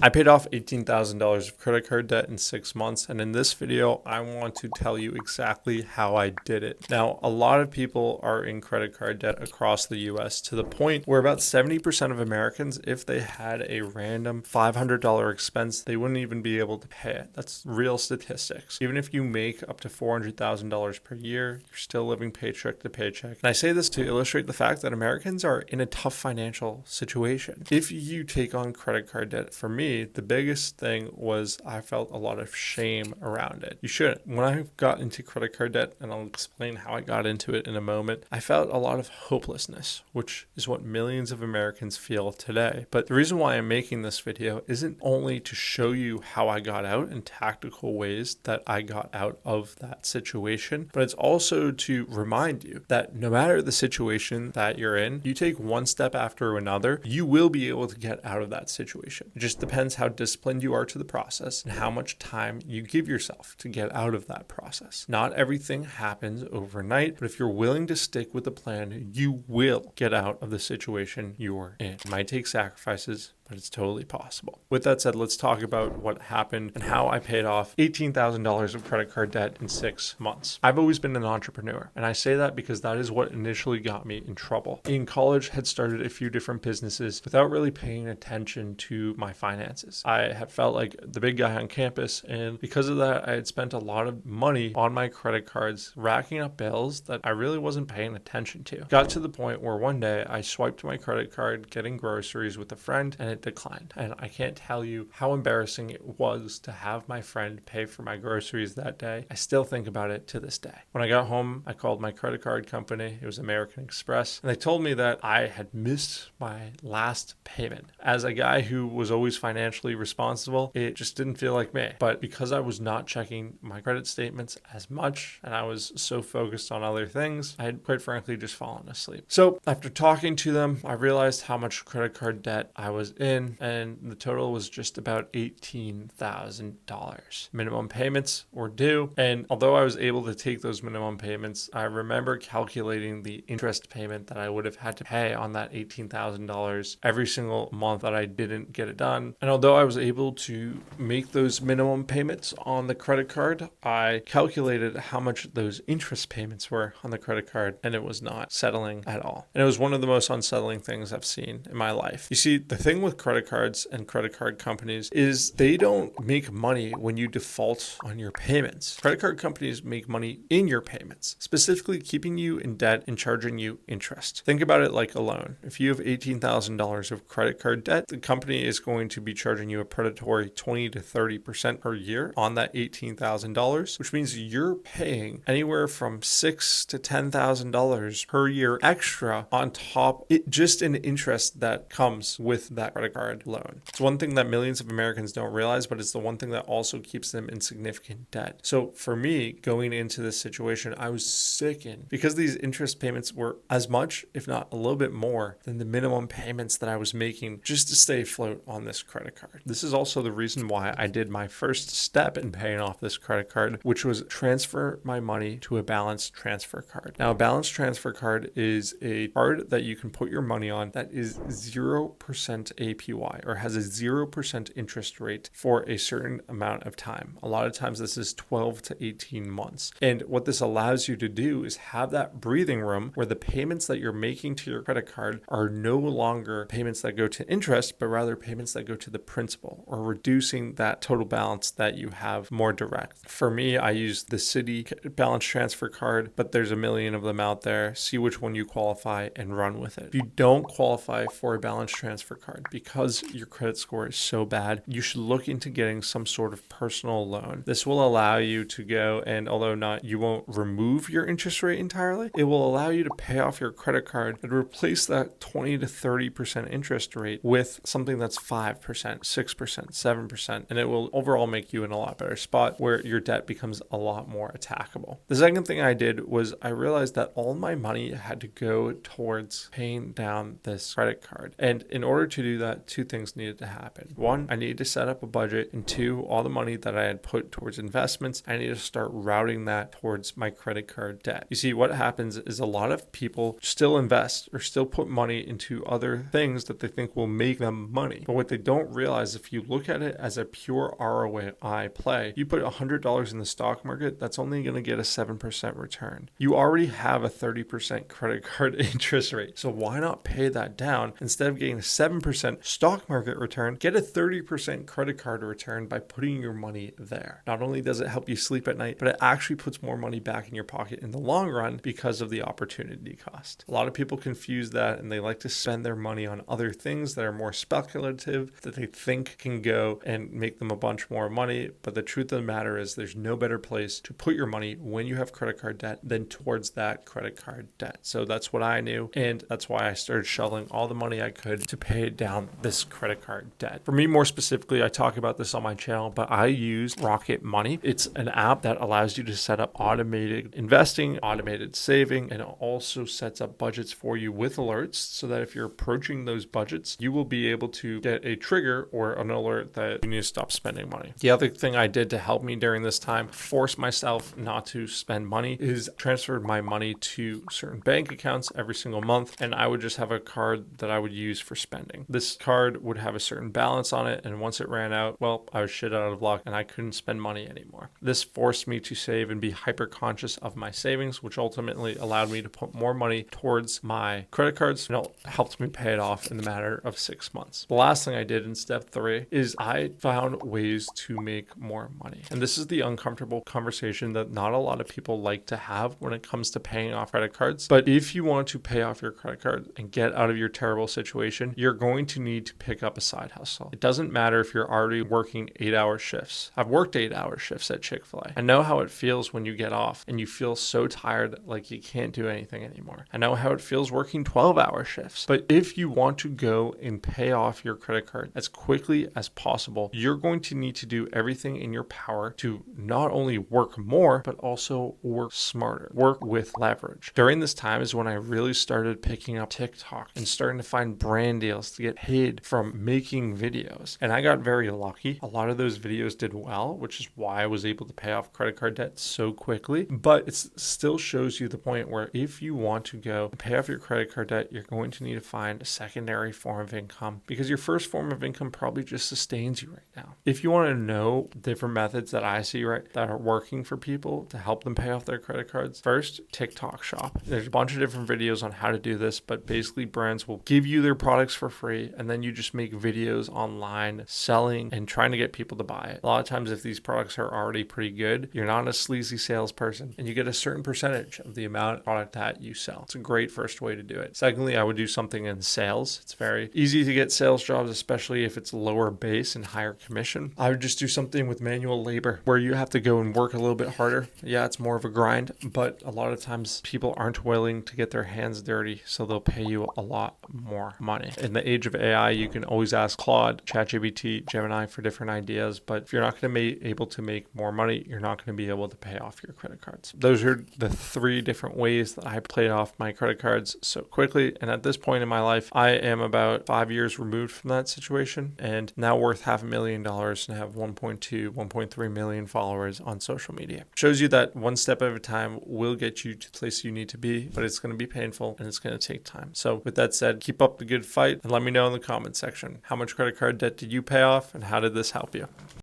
I paid off $18,000 of credit card debt in 6 months, and in this video, I want to tell you exactly how I did it. Now, a lot of people are in credit card debt across the US to the point where about 70% of Americans, if they had a random $500 expense, they wouldn't even be able to pay it. That's real statistics. Even if you make up to $400,000 per year, you're still living paycheck to paycheck. And I say this to illustrate the fact that Americans are in a tough financial situation. If you take on credit card debt, for me, the biggest thing was I felt a lot of shame around it. You shouldn't. When I got into credit card debt, and I'll explain how I got into it in a moment, I felt a lot of hopelessness, which is what millions of Americans feel today. But the reason why I'm making this video isn't only to show you how I got out and tactical ways that I got out of that situation, but it's also to remind you that no matter the situation that you're in, you take one step after another, you will be able to get out of that situation. It just depends how disciplined you are to the process and how much time you give yourself to get out of that process. Not everything happens overnight, but if you're willing to stick with the plan, you will get out of the situation you're in. It might take sacrifices, but it's totally possible. With that said, let's talk about what happened and how I paid off $18,000 of credit card debt in 6 months. I've always been an entrepreneur, and I say that because that is what initially got me in trouble. In college, I had started a few different businesses without really paying attention to my finances. I had felt like the big guy on campus, and because of that, I had spent a lot of money on my credit cards, racking up bills that I really wasn't paying attention to. Got to the point where one day I swiped my credit card getting groceries with a friend, and it declined. And I can't tell you how embarrassing it was to have my friend pay for my groceries that day. I still think about it to this day. When I got home, I called my credit card company. It was American Express. And they told me that I had missed my last payment. As a guy who was always financially responsible, it just didn't feel like me. But because I was not checking my credit statements as much and I was so focused on other things, I had quite frankly just fallen asleep. So after talking to them, I realized how much credit card debt I was in, and the total was just about $18,000. Minimum payments were due, and although I was able to take those minimum payments, I remember calculating the interest payment that I would have had to pay on that $18,000 every single month that I didn't get it done. And although I was able to make those minimum payments on the credit card, I calculated how much those interest payments were on the credit card, and it was not settling at all. And it was one of the most unsettling things I've seen in my life. You see, the thing with credit cards and credit card companies is they don't make money when you default on your payments. Credit card companies make money in your payments, specifically keeping you in debt and charging you interest. Think about it like a loan. If you have $18,000 of credit card debt, the company is going to be charging you a predatory 20 to 30% per year on that $18,000, which means you're paying anywhere from $6,000 to $10,000 per year extra on top, just in interest that comes with that credit card loan. It's one thing that millions of Americans don't realize, but it's the one thing that also keeps them in significant debt. So for me, going into this situation, I was sickened because these interest payments were as much, if not a little bit more, than the minimum payments that I was making just to stay afloat on this credit card. This is also the reason why I did my first step in paying off this credit card, which was transfer my money to a balance transfer card. Now, a balance transfer card is a card that you can put your money on that is 0% APY, or has a 0% interest rate for a certain amount of time. A lot of times this is 12 to 18 months. And what this allows you to do is have that breathing room where the payments that you're making to your credit card are no longer payments that go to interest, but rather payments that go to the principal, or reducing that total balance that you have more direct. For me, I use the Citi balance transfer card, but there's a million of them out there. See which one you qualify and run with it. If you don't qualify for a balance transfer card because your credit score is so bad, you should look into getting some sort of personal loan. This will allow you to go, and although you won't remove your interest rate entirely, it will allow you to pay off your credit card and replace that 20 to 30% interest rate with something that's 5%, 6%, 7%, and it will overall make you in a lot better spot where your debt becomes a lot more attackable. The second thing I did was I realized that all my money had to go towards paying down this credit card. And in order to do that, that, two things needed to happen. One, I needed to set up a budget, and two, all the money that I had put towards investments, I needed to start routing that towards my credit card debt. You see, what happens is a lot of people still invest or still put money into other things that they think will make them money. But what they don't realize, if you look at it as a pure ROI play, you put $100 in the stock market, that's only going to get a 7% return. You already have a 30% credit card interest rate. So why not pay that down? Instead of getting a 7% stock market return, get a 30% credit card return by putting your money there. Not only does it help you sleep at night, but it actually puts more money back in your pocket in the long run because of the opportunity cost. A lot of people confuse that, and they like to spend their money on other things that are more speculative, that they think can go and make them a bunch more money. But the truth of the matter is there's no better place to put your money when you have credit card debt than towards that credit card debt. So that's what I knew, and that's why I started shelling all the money I could to pay down this credit card debt. For me, more specifically, I talk about this on my channel, but I use Rocket Money. It's an app that allows you to set up automated investing, automated saving, and it also sets up budgets for you with alerts so that if you're approaching those budgets, you will be able to get a trigger or an alert that you need to stop spending money. The other thing I did to help me during this time, force myself not to spend money, is transferred my money to certain bank accounts every single month, and I would just have a card that I would use for spending. This card would have a certain balance on it, and once it ran out, well, I was shit out of luck and I couldn't spend money anymore. This forced me to save and be hyper conscious of my savings, which ultimately allowed me to put more money towards my credit cards, and it helped me pay it off in the matter of 6 months. The last thing I did in step 3 is I found ways to make more money. And this is the uncomfortable conversation that not a lot of people like to have when it comes to paying off credit cards. But if you want to pay off your credit card and get out of your terrible situation, you're going to need to pick up a side hustle. It doesn't matter if you're already working 8-hour shifts. I've worked 8-hour shifts at Chick-fil-A. I know how it feels when you get off and you feel so tired like you can't do anything anymore. I know how it feels working 12-hour shifts. But if you want to go and pay off your credit card as quickly as possible, you're going to need to do everything in your power to not only work more, but also work smarter, work with leverage. During this time is when I really started picking up TikTok and starting to find brand deals to get paid from making videos. And I got very lucky. A lot of those videos did well, which is why I was able to pay off credit card debt so quickly. But it still shows you the point where if you want to go and pay off your credit card debt, you're going to need to find a secondary form of income, because your first form of income probably just sustains you right now. If you want to know different methods that I see that are working for people to help them pay off their credit cards, first, TikTok Shop. There's a bunch of different videos on how to do this, but basically brands will give you their products for free, and then you just make videos online selling and trying to get people to buy it. A lot of times, if these products are already pretty good, you're not a sleazy salesperson, and you get a certain percentage of the amount of product that you sell. It's a great first way to do it. Secondly, I would do something in sales. It's very easy to get sales jobs, especially if it's lower base and higher commission. I would just do something with manual labor where you have to go and work a little bit harder. Yeah, it's more of a grind, but a lot of times people aren't willing to get their hands dirty, so they'll pay you a lot more money. In the age of AI, you can always ask Claude, ChatGPT, Gemini for different ideas, but if you're not going to be able to make more money, you're not going to be able to pay off your credit cards. Those are the 3 different ways that I paid off my credit cards so quickly, and at this point in my life, I am about 5 years removed from that situation and now worth $500,000 and have 1.3 million followers on social media. Shows you that one step at a time will get you to the place you need to be, but it's going to be painful and it's going to take time. So with that said, keep up the good fight and let me know in the comment section, how much credit card debt did you pay off and how did this help you?